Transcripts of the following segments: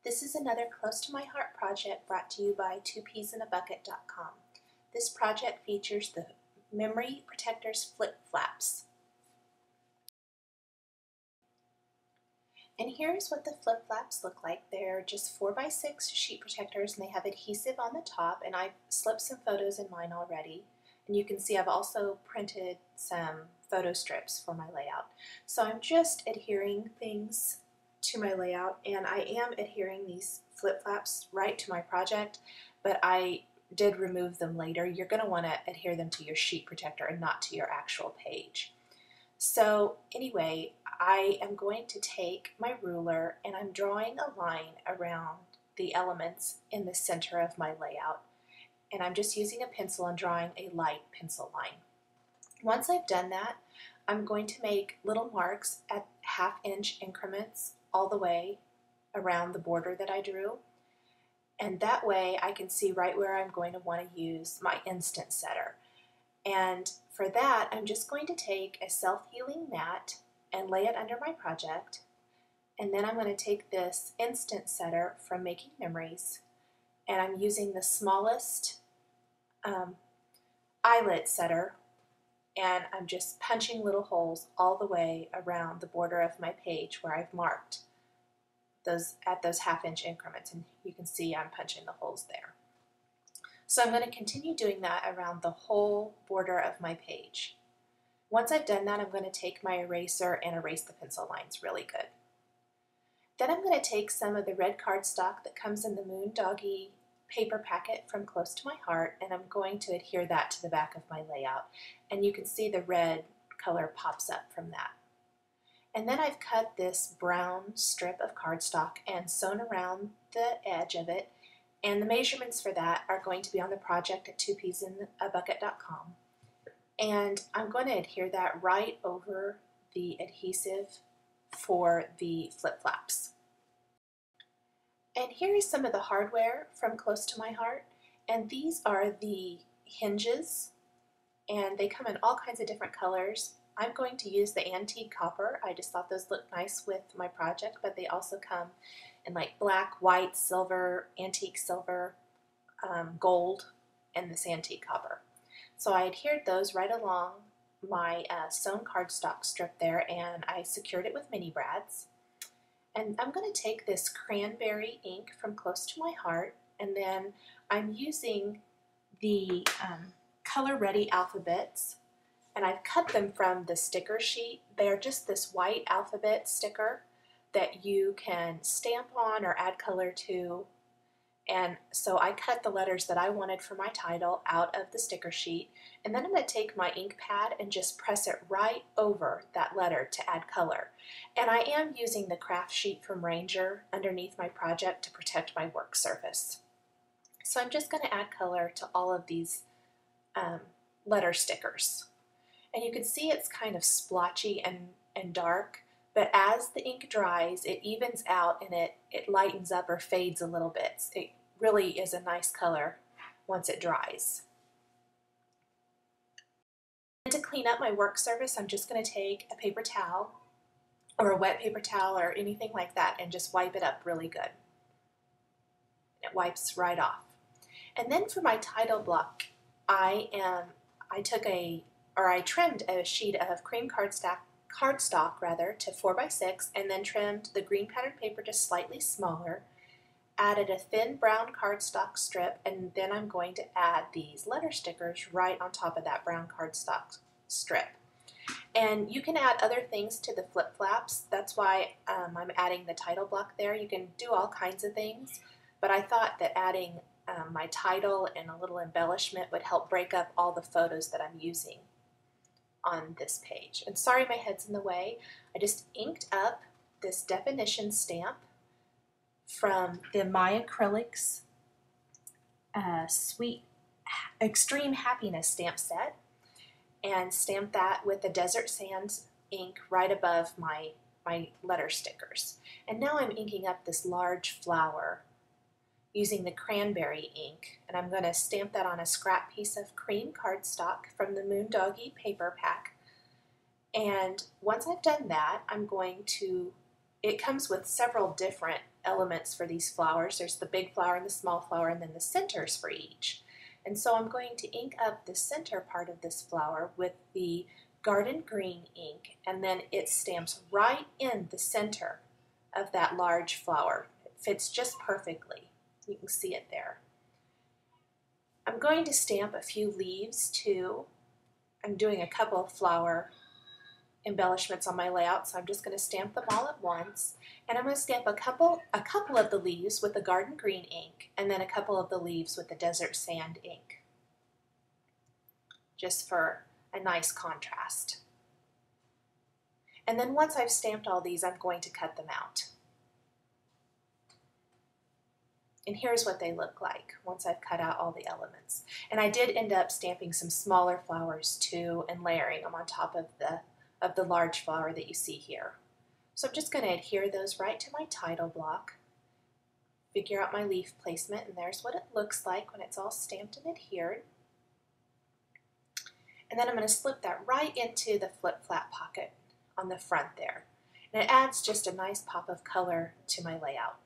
This is another Close to My Heart project brought to you by 2peasinabucket.com. This project features the Memory Protectors flip flaps. And here's what the flip flaps look like. They're just 4x6 sheet protectors and they have adhesive on the top, and I've slipped some photos in mine already. And you can see I've also printed some photo strips for my layout. So I'm just adhering things to my layout, and I am adhering these flip flaps right to my project, but I did remove them later. You're going to want to adhere them to your sheet protector and not to your actual page. So anyway, I am going to take my ruler and I'm drawing a line around the elements in the center of my layout. And I'm just using a pencil and drawing a light pencil line. Once I've done that, I'm going to make little marks at 1/2-inch increments all the way around the border that I drew. And that way I can see right where I'm going to want to use my instant setter. And for that, I'm just going to take a self-healing mat and lay it under my project. And then I'm going to take this instant setter from Making Memories, and I'm using the smallest eyelet setter, and I'm just punching little holes all the way around the border of my page where I've marked those at those 1/2-inch increments, and you can see I'm punching the holes there. So I'm going to continue doing that around the whole border of my page. Once I've done that, I'm going to take my eraser and erase the pencil lines really good. Then I'm going to take some of the red cardstock that comes in the Moon Doggy paper packet from Close to My Heart, and I'm going to adhere that to the back of my layout. And you can see the red color pops up from that. And then I've cut this brown strip of cardstock and sewn around the edge of it, and the measurements for that are going to be on the project at 2peasinabucket.com. And I'm going to adhere that right over the adhesive for the flip flaps. And here is some of the hardware from Close to My Heart, and these are the hinges, and they come in all kinds of different colors. I'm going to use the antique copper. I just thought those looked nice with my project, but they also come in like black, white, silver, antique silver, gold, and this antique copper. So I adhered those right along my sewn cardstock strip there, and I secured it with mini brads. And I'm going to take this cranberry ink from Close to My Heart, and then I'm using the Color Ready alphabets, and I've cut them from the sticker sheet. They're just this white alphabet sticker that you can stamp on or add color to. And so I cut the letters that I wanted for my title out of the sticker sheet, and then I'm going to take my ink pad and just press it right over that letter to add color. And I am using the craft sheet from Ranger underneath my project to protect my work surface. So I'm just going to add color to all of these letter stickers. And you can see it's kind of splotchy and dark, but as the ink dries, it evens out and it lightens up or fades a little bit. It really is a nice color once it dries. And to clean up my work surface, I'm just going to take a paper towel or a wet paper towel or anything like that and just wipe it up really good. It wipes right off. And then for my title block, I trimmed a sheet of cream cardstock to 4x6, and then trimmed the green patterned paper just slightly smaller, added a thin brown cardstock strip, and then I'm going to add these letter stickers right on top of that brown cardstock strip. And you can add other things to the flip flaps. That's why I'm adding the title block there. You can do all kinds of things, but I thought that adding my title and a little embellishment would help break up all the photos that I'm using on this page. And sorry my head's in the way. I just inked up this definition stamp from the My Acrylics Sweet Extreme Happiness stamp set, and stamped that with the Desert Sands ink right above my letter stickers. And now I'm inking up this large flower using the cranberry ink, and I'm going to stamp that on a scrap piece of cream cardstock from the Moon Doggy paper pack. And once I've done that, I'm going to it comes with several different elements for these flowers. There's the big flower and the small flower, and then the centers for each. And so I'm going to ink up the center part of this flower with the garden green ink, and then it stamps right in the center of that large flower. It fits just perfectly. You can see it there. I'm going to stamp a few leaves too. I'm doing a couple of flower embellishments on my layout, so I'm just going to stamp them all at once. And I'm going to stamp a couple of the leaves with the garden green ink, and then a couple of the leaves with the desert sand ink, just for a nice contrast. And then once I've stamped all these, I'm going to cut them out. And here's what they look like once I've cut out all the elements. And I did end up stamping some smaller flowers too and layering them on top of the large flower that you see here. So I'm just going to adhere those right to my title block, figure out my leaf placement, and there's what it looks like when it's all stamped and adhered. And then I'm going to slip that right into the flip-flap pocket on the front there. And it adds just a nice pop of color to my layout.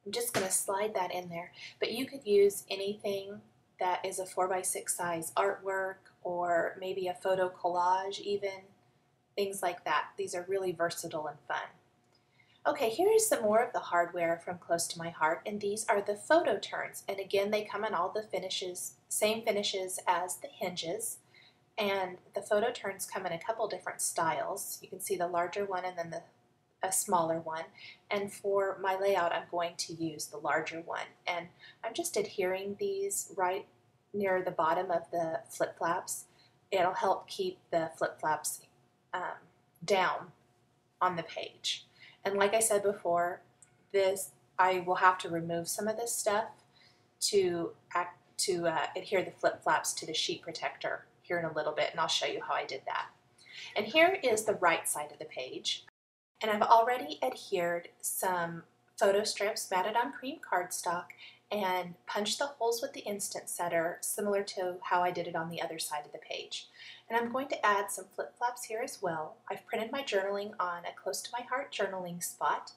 I'm just going to slide that in there, but you could use anything that is a 4x6 size artwork, or maybe a photo collage even, things like that. These are really versatile and fun. Okay, here's some more of the hardware from Close to My Heart, and these are the photo turns. And again, they come in all the finishes, same finishes as the hinges, and the photo turns come in a couple different styles. You can see the larger one and then a smaller one, and for my layout I'm going to use the larger one, and I'm just adhering these right near the bottom of the flip flaps. It'll help keep the flip flaps down on the page. And like I said before, I will have to remove some of this stuff to adhere the flip flaps to the sheet protector here in a little bit, and I'll show you how I did that. And here is the right side of the page. And I've already adhered some photo strips matted on cream cardstock and punched the holes with the Instant Setter, similar to how I did it on the other side of the page. And I'm going to add some flip flaps here as well. I've printed my journaling on a Close to My Heart journaling spot,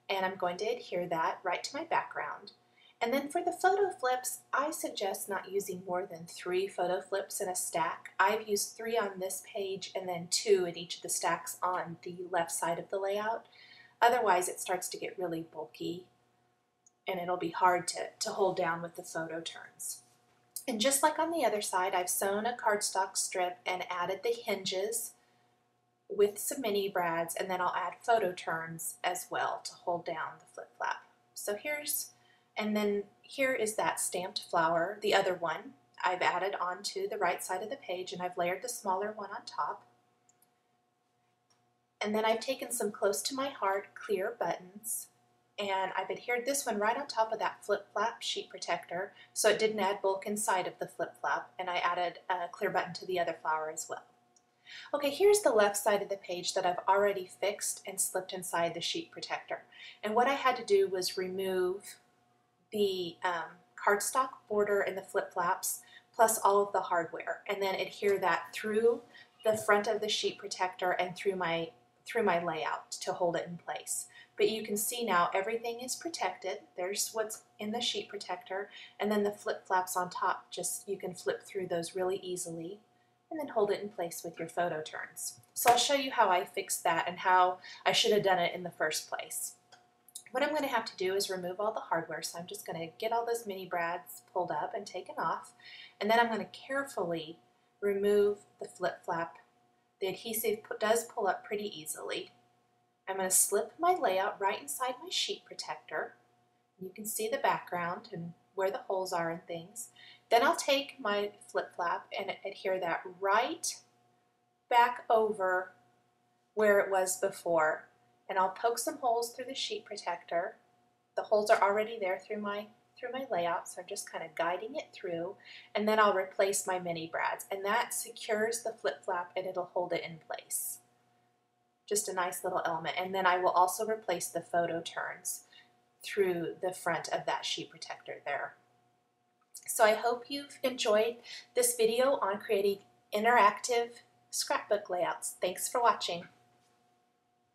and I'm going to adhere that right to my background. And then for the photo flips, I suggest not using more than 3 photo flips in a stack. I've used 3 on this page and then 2 in each of the stacks on the left side of the layout. Otherwise, it starts to get really bulky and it'll be hard to hold down with the photo turns. And just like on the other side, I've sewn a cardstock strip and added the hinges with some mini brads, and then I'll add photo turns as well to hold down the flip flap. So and then here is that stamped flower, the other one I've added onto the right side of the page, and I've layered the smaller one on top. And then I've taken some Close to My Heart clear buttons, and I've adhered this one right on top of that flip flap sheet protector so it didn't add bulk inside of the flip flap, and I added a clear button to the other flower as well. Okay, here's the left side of the page that I've already fixed and slipped inside the sheet protector. And what I had to do was remove the cardstock border and the flip flaps plus all of the hardware, and then adhere that through the front of the sheet protector and through my layout to hold it in place. But you can see now everything is protected. There's what's in the sheet protector, and then the flip flaps on top, just you can flip through those really easily and then hold it in place with your photo turns. So I'll show you how I fixed that and how I should have done it in the first place. What I'm going to have to do is remove all the hardware, so I'm just going to get all those mini brads pulled up and taken off, and then I'm going to carefully remove the flip flap. The adhesive does pull up pretty easily. I'm going to slip my layout right inside my sheet protector. You can see the background and where the holes are and things. Then I'll take my flip flap and adhere that right back over where it was before. And I'll poke some holes through the sheet protector. The holes are already there through my layout, so I'm just kind of guiding it through, and then I'll replace my mini brads, and that secures the flip flap and it'll hold it in place. Just a nice little element. And then I will also replace the photo turns through the front of that sheet protector there. So I hope you've enjoyed this video on creating interactive scrapbook layouts. Thanks for watching.